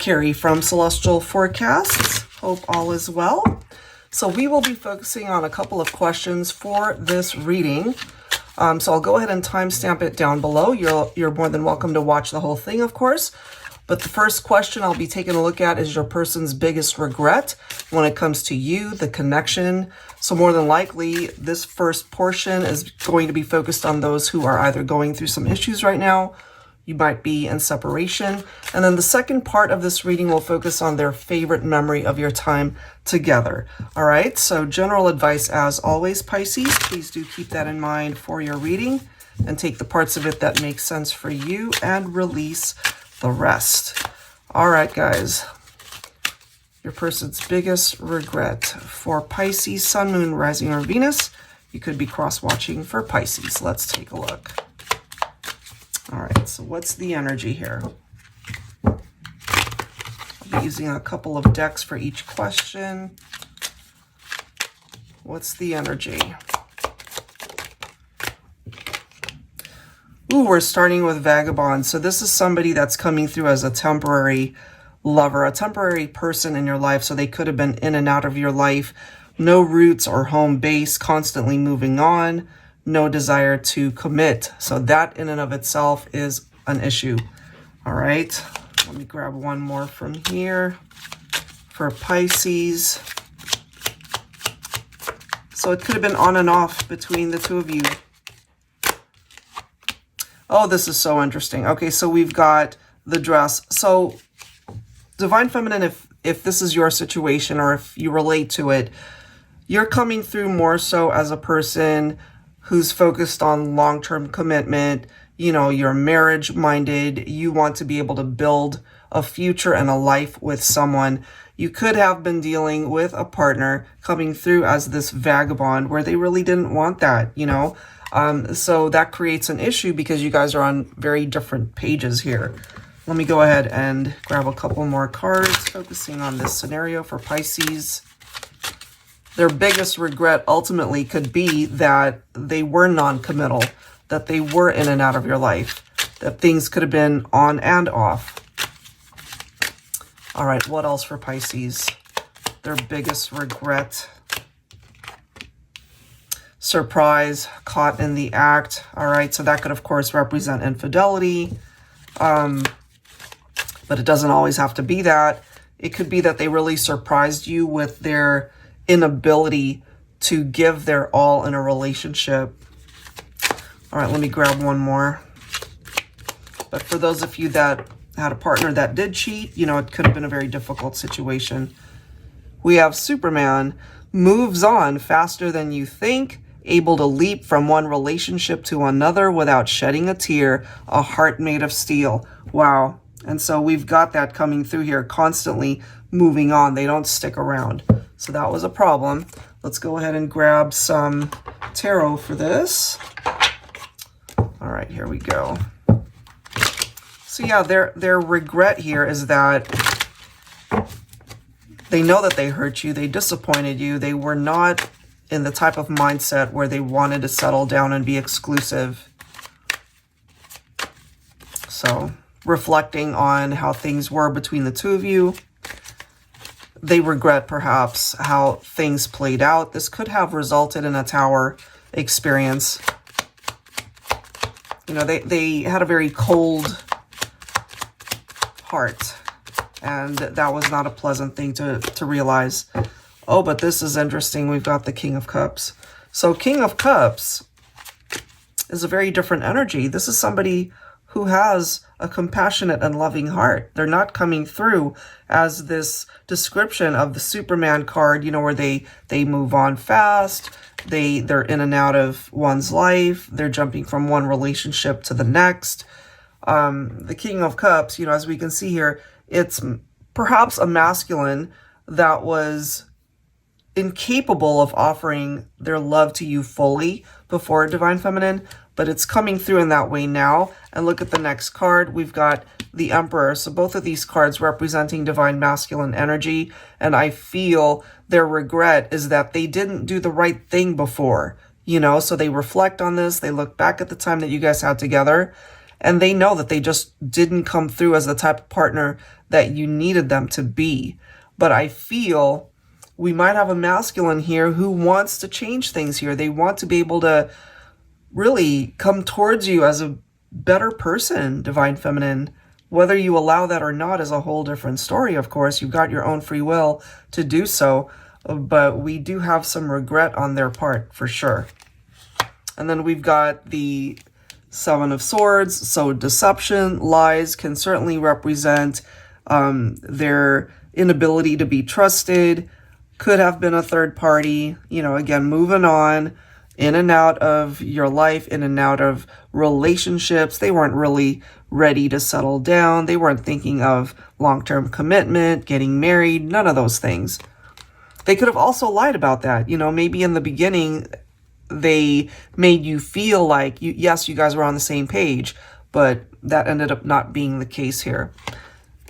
Carrie from Celestial Forecasts. Hope all is well. So we will be focusing on a couple of questions for this reading. So I'll go ahead and timestamp it down below. You're more than welcome to watch the whole thing, of course. But the first question I'll be taking a look at is your person's biggest regret when it comes to you, the connection. So more than likely, this first portion is going to be focused on those who are either going through some issues right now. You might be in separation. And then the second part of this reading will focus on their favorite memory of your time together. All right, so general advice as always, Pisces, please do keep that in mind for your reading and take the parts of it that make sense for you and release the rest. All right, guys. Your person's biggest regret for Pisces, Sun, Moon, Rising, or Venus. You could be cross-watching for Pisces. Let's take a look. All right, so what's the energy here? I'll be using a couple of decks for each question. What's the energy? Ooh, we're starting with Vagabond. So this is somebody that's coming through as a temporary lover, a temporary person in your life. So they could have been in and out of your life. No roots or home base, constantly moving on. No desire to commit. So that in and of itself is an issue. All right. Let me grab one more from here for Pisces. So it could have been on and off between the two of you. Oh, this is so interesting. Okay, so we've got the dress. So Divine Feminine, if this is your situation or if you relate to it, you're coming through more so as a person who's focused on long-term commitment. You know, you're marriage-minded. You want to be able to build a future and a life with someone. You could have been dealing with a partner coming through as this vagabond where they really didn't want that, you know. So that creates an issue because you guys are on very different pages here. Let me go ahead and grab a couple more cards focusing on this scenario for Pisces. Their biggest regret ultimately could be that they were non-committal, that they were in and out of your life, that things could have been on and off. All right, what else for Pisces? Their biggest regret. Surprise, caught in the act. All right, so that could, of course, represent infidelity. But it doesn't always have to be that. It could be that they really surprised you with their inability to give their all in a relationship. All right, let me grab one more. But for those of you that had a partner that did cheat, you know, it could have been a very difficult situation. We have Superman, moves on faster than you think, able to leap from one relationship to another without shedding a tear, a heart made of steel. Wow. And so we've got that coming through here, constantly moving on. They don't stick around. So that was a problem. Let's go ahead and grab some tarot for this. All right, here we go. So yeah, their regret here is that they know that they hurt you. They disappointed you. They were not in the type of mindset where they wanted to settle down and be exclusive. So reflecting on how things were between the two of you, they regret perhaps how things played out. This could have resulted in a tower experience. You know, they had a very cold heart, and that was not a pleasant thing to realize. Oh, but this is interesting. We've got the King of Cups. So King of Cups is a very different energy. This is somebody who has a compassionate and loving heart. They're not coming through as this description of the Superman card, you know, where they move on fast. They're in and out of one's life. They're jumping from one relationship to the next. The King of Cups, you know, as we can see here, it's perhaps a masculine that was incapable of offering their love to you fully before Divine Feminine, but it's coming through in that way now. And look at the next card. We've got the Emperor. So both of these cards representing Divine Masculine energy. And I feel their regret is that they didn't do the right thing before, you know, so they reflect on this. They look back at the time that you guys had together, and they know that they just didn't come through as the type of partner that you needed them to be. But I feel we might have a masculine here who wants to change things here. They want to be able to really come towards you as a better person, Divine Feminine. Whether you allow that or not is a whole different story, of course. You've got your own free will to do so, but we do have some regret on their part, for sure. And then we've got the Seven of Swords. So deception, lies can certainly represent their inability to be trusted. Could have been a third party, you know, again, moving on, in and out of your life, in and out of relationships. They weren't really ready to settle down. They weren't thinking of long-term commitment, getting married, none of those things. They could have also lied about that. You know, maybe in the beginning, they made you feel like, yes, you guys were on the same page, but that ended up not being the case here.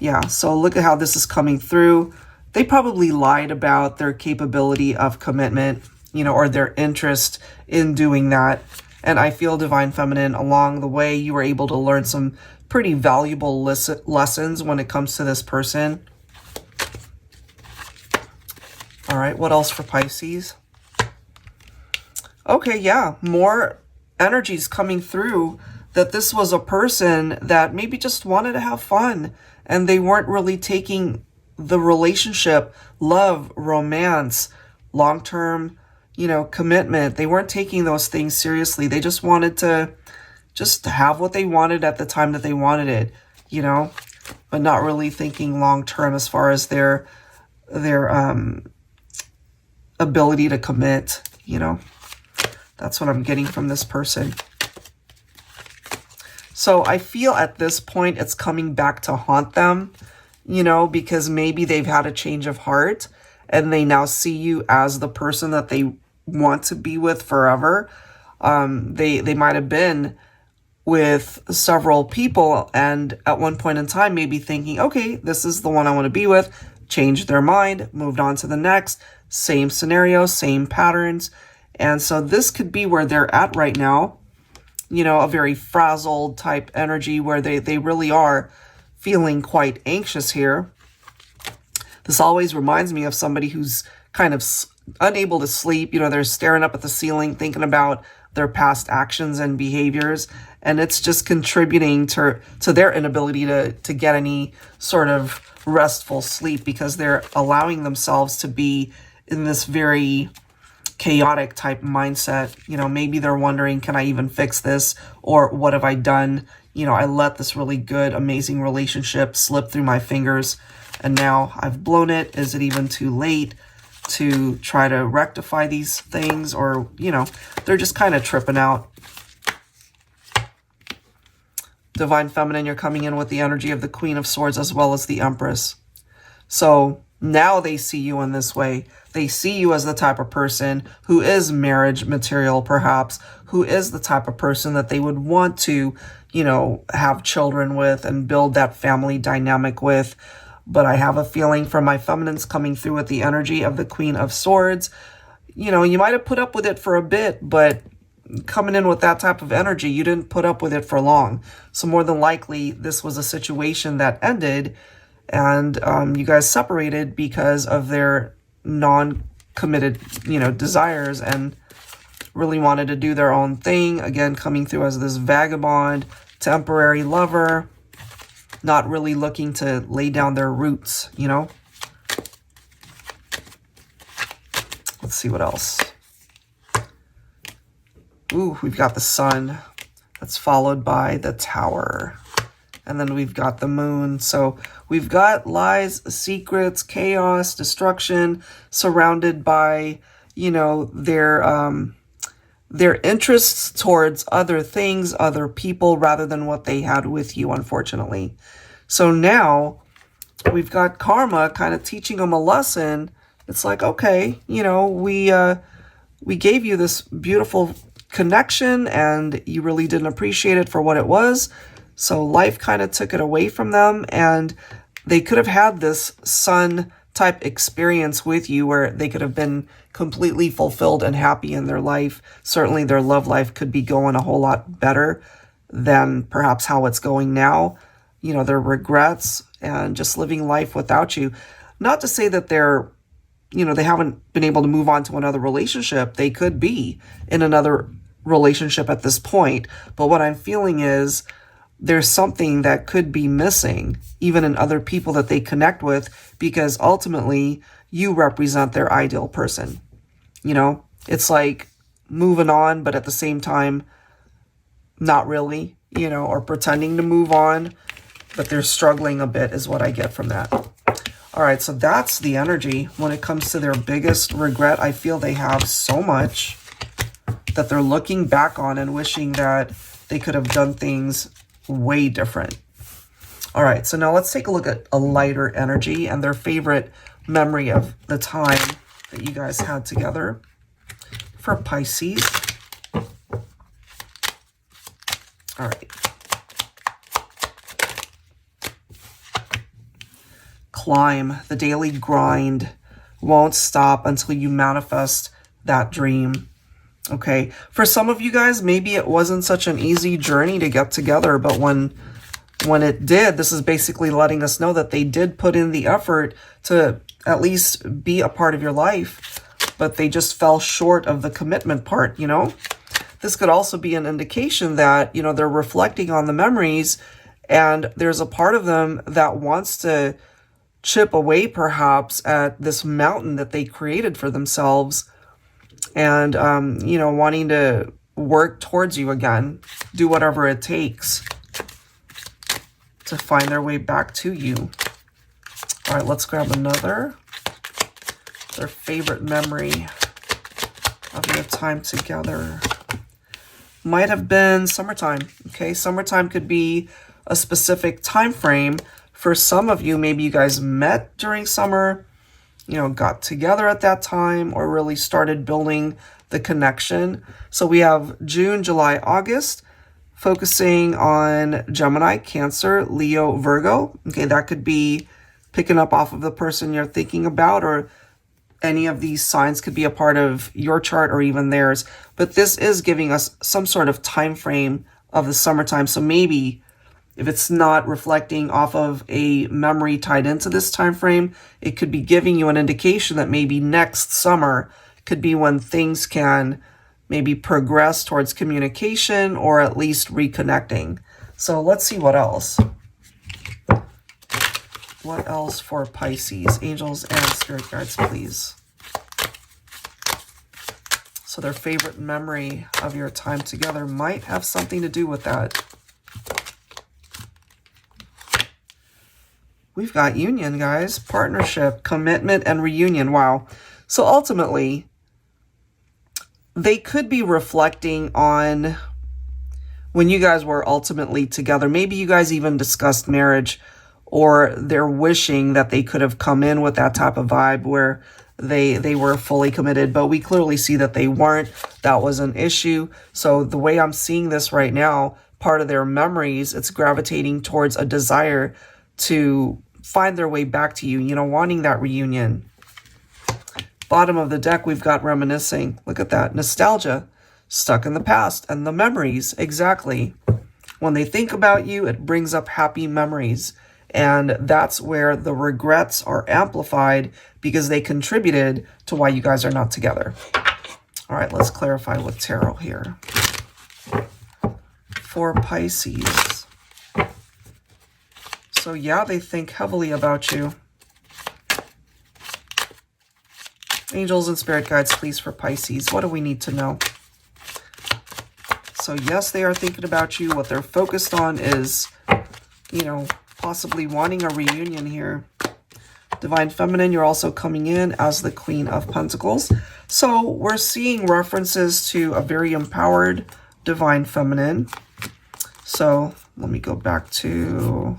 Yeah, so look at how this is coming through. They probably lied about their capability of commitment, you know, or their interest in doing that. And I feel, Divine Feminine, along the way, you were able to learn some pretty valuable lessons when it comes to this person. All right, what else for Pisces? Okay, yeah, more energies coming through that this was a person that maybe just wanted to have fun and they weren't really taking the relationship, love, romance, long-term, you know, commitment. They weren't taking those things seriously. They just wanted to just have what they wanted at the time that they wanted it, you know, but not really thinking long-term as far as their ability to commit, you know. That's what I'm getting from this person. So I feel at this point it's coming back to haunt them, you know, because maybe they've had a change of heart and they now see you as the person that they want to be with forever. They might have been with several people and at one point in time maybe thinking, okay, this is the one I want to be with, changed their mind, moved on to the next, same scenario, same patterns. And so this could be where they're at right now, you know, a very frazzled type energy where they really are feeling quite anxious here. This always reminds me of somebody who's kind of unable to sleep. You know, they're staring up at the ceiling, thinking about their past actions and behaviors. And it's just contributing to their inability to get any sort of restful sleep because they're allowing themselves to be in this very chaotic type mindset. You know, maybe they're wondering, can I even fix this? Or what have I done? You know, I let this really good, amazing relationship slip through my fingers and now I've blown it. Is it even too late to try to rectify these things? Or, you know, they're just kind of tripping out. Divine Feminine, you're coming in with the energy of the Queen of Swords as well as the Empress. So now they see you in this way. They see you as the type of person who is marriage material, perhaps, who is the type of person that they would want to, you know, have children with and build that family dynamic with. But I have a feeling from my feminines coming through with the energy of the Queen of Swords, you know, you might have put up with it for a bit, but coming in with that type of energy, you didn't put up with it for long. So more than likely, this was a situation that ended and you guys separated because of their non-committed, you know, desires and really wanted to do their own thing. Again, coming through as this vagabond, temporary lover, not really looking to lay down their roots, you know. Let's see what else. Ooh, we've got the Sun. That's followed by the Tower. And then we've got the Moon. So we've got lies, secrets, chaos, destruction, surrounded by, you know, their interests towards other things, other people, rather than what they had with you, unfortunately. So now we've got karma kind of teaching them a lesson. It's like, okay, you know, we gave you this beautiful connection and you really didn't appreciate it for what it was. So life kind of took it away from them and they could have had this Sun type experience with you where they could have been completely fulfilled and happy in their life. Certainly their love life could be going a whole lot better than perhaps how it's going now. you know, their regrets and just living life without you. Not to say that they're, you know, they haven't been able to move on to another relationship. They could be in another relationship at this point. But what I'm feeling is there's something that could be missing, even in other people that they connect with, because ultimately you represent their ideal person. You know, it's like moving on, but at the same time, not really, you know, or pretending to move on, but they're struggling a bit is what I get from that. All right, so that's the energy when it comes to their biggest regret. I feel they have so much that they're looking back on and wishing that they could have done things way different. All right, so now let's take a look at a lighter energy and their favorite memory of the time that you guys had together for Pisces. All right. Climb. The daily grind won't stop until you manifest that dream. Okay. For some of you guys, maybe it wasn't such an easy journey to get together, but when it did, this is basically letting us know that they did put in the effort to at least be a part of your life, but they just fell short of the commitment part, you know? This could also be an indication that, you know, they're reflecting on the memories and there's a part of them that wants to chip away perhaps at this mountain that they created for themselves and, you know, wanting to work towards you again, do whatever it takes to find their way back to you. All right, let's grab another. Their favorite memory of your time together might have been summertime. Okay, summertime could be a specific time frame. For some of you, maybe you guys met during summer, you know, got together at that time, or really started building the connection. So we have June, July, August, focusing on Gemini, Cancer, Leo, Virgo. Okay, that could be picking up off of the person you're thinking about, or any of these signs could be a part of your chart or even theirs. But this is giving us some sort of time frame of the summertime. So maybe if it's not reflecting off of a memory tied into this time frame, it could be giving you an indication that maybe next summer could be when things can maybe progress towards communication or at least reconnecting. So let's see what else. What else for Pisces? Angels and spirit guides, please. So their favorite memory of your time together might have something to do with that. We've got union, guys. Partnership, commitment, and reunion. Wow. So ultimately, they could be reflecting on when you guys were ultimately together. Maybe you guys even discussed marriage, or they're wishing that they could have come in with that type of vibe where they were fully committed, but we clearly see that they weren't. That was an issue. So the way I'm seeing this right now, part of their memories, it's gravitating towards a desire to find their way back to you, you know, wanting that reunion. Bottom of the deck, we've got reminiscing. Look at that. Nostalgia, stuck in the past, and the memories, exactly. When they think about you, it brings up happy memories. And that's where the regrets are amplified because they contributed to why you guys are not together. All right, let's clarify with tarot here. For Pisces. So yeah, they think heavily about you. Angels and spirit guides, please, for Pisces. What do we need to know? So yes, they are thinking about you. What they're focused on is, you know, possibly wanting a reunion here. Divine Feminine, you're also coming in as the Queen of Pentacles. So we're seeing references to a very empowered Divine Feminine. So let me go back to,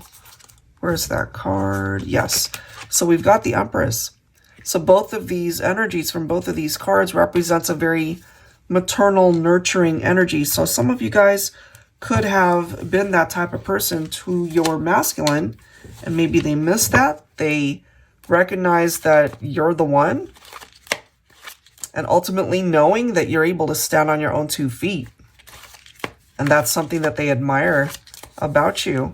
where's that card? Yes. So we've got the Empress. So both of these energies from both of these cards represents a very maternal, nurturing energy. So some of you guys could have been that type of person to your masculine, and maybe they missed that. They recognize that you're the one, and ultimately knowing that you're able to stand on your own 2 feet. And that's something that they admire about you.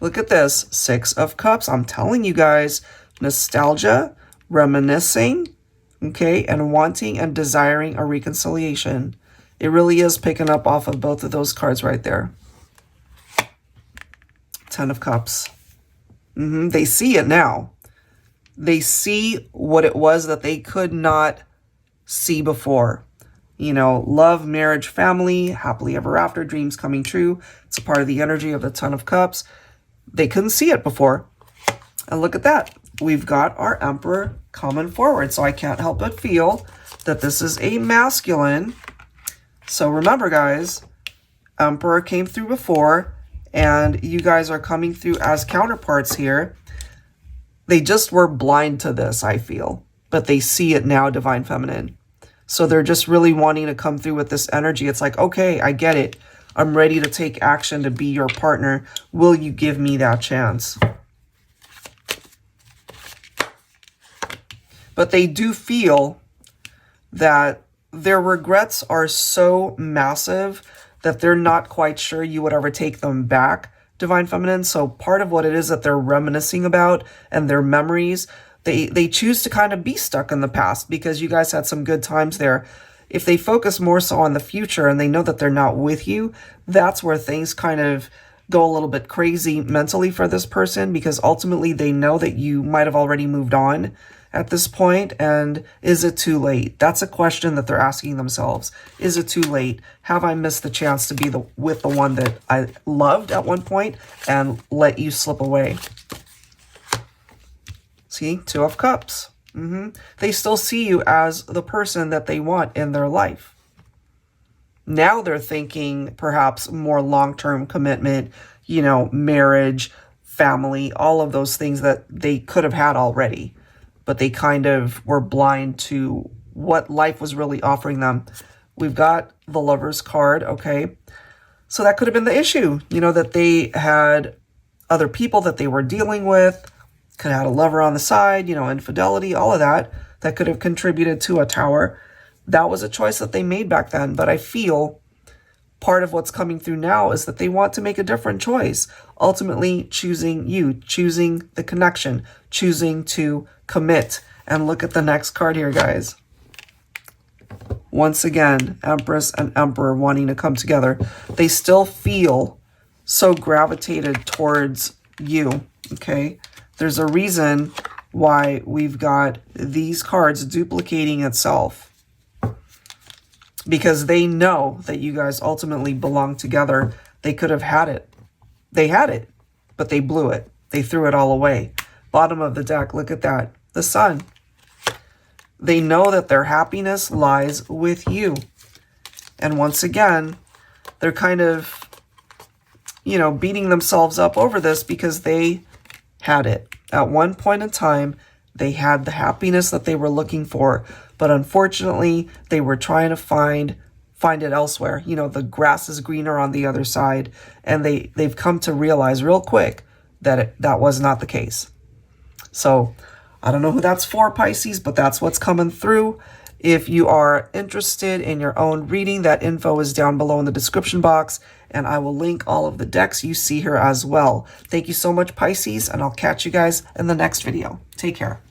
Look at this, 6 of Cups. I'm telling you guys, nostalgia, reminiscing, okay, and wanting and desiring a reconciliation. It really is picking up off of both of those cards right there. 10 of Cups. They see it now. They see what it was that they could not see before. You know, love, marriage, family, happily ever after, dreams coming true. It's a part of the energy of the 10 of Cups. They couldn't see it before. And look at that. We've got our Emperor coming forward. So I can't help but feel that this is a masculine. So remember, guys, Emperor came through before, and you guys are coming through as counterparts here. They just were blind to this, I feel. But they see it now, Divine Feminine. So they're just really wanting to come through with this energy. It's like, okay, I get it. I'm ready to take action to be your partner. Will you give me that chance? But they do feel that their regrets are so massive that they're not quite sure you would ever take them back, Divine Feminine. So part of what it is that they're reminiscing about and their memories, they choose to kind of be stuck in the past because you guys had some good times there. If they focus more so on the future and they know that they're not with you, that's where things kind of go a little bit crazy mentally for this person, because ultimately they know that you might have already moved on at this point. And is it too late? That's a question that they're asking themselves. Is it too late? Have I missed the chance to be with the one that I loved at one point and let you slip away? See, 2 of Cups. They still see you as the person that they want in their life. Now they're thinking perhaps more long-term commitment, you know, marriage, family, all of those things that they could have had already. But they kind of were blind to what life was really offering them. We've got the Lover's card, okay? So that could have been the issue, you know, that they had other people that they were dealing with, could have had a lover on the side, you know, infidelity, all of that, that could have contributed to a Tower. That was a choice that they made back then. But I feel part of what's coming through now is that they want to make a different choice. Ultimately choosing you, choosing the connection, choosing to commit. And look at the next card here, guys. Once again, Empress and Emperor wanting to come together. They still feel so gravitated towards you, okay? There's a reason why we've got these cards duplicating itself. Because they know that you guys ultimately belong together. They could have had it. They had it, but they blew it. They threw it all away. Bottom of the deck, look at that. The Sun. They know that their happiness lies with you. And once again, they're kind of, you know, beating themselves up over this because they had it. At one point in time, they had the happiness that they were looking for, but unfortunately, they were trying to find it elsewhere. You know, the grass is greener on the other side, and they've come to realize real quick that that was not the case. So, I don't know who that's for, Pisces, but that's what's coming through. If you are interested in your own reading, that info is down below in the description box, and I will link all of the decks you see here as well. Thank you so much, Pisces, and I'll catch you guys in the next video. Take care.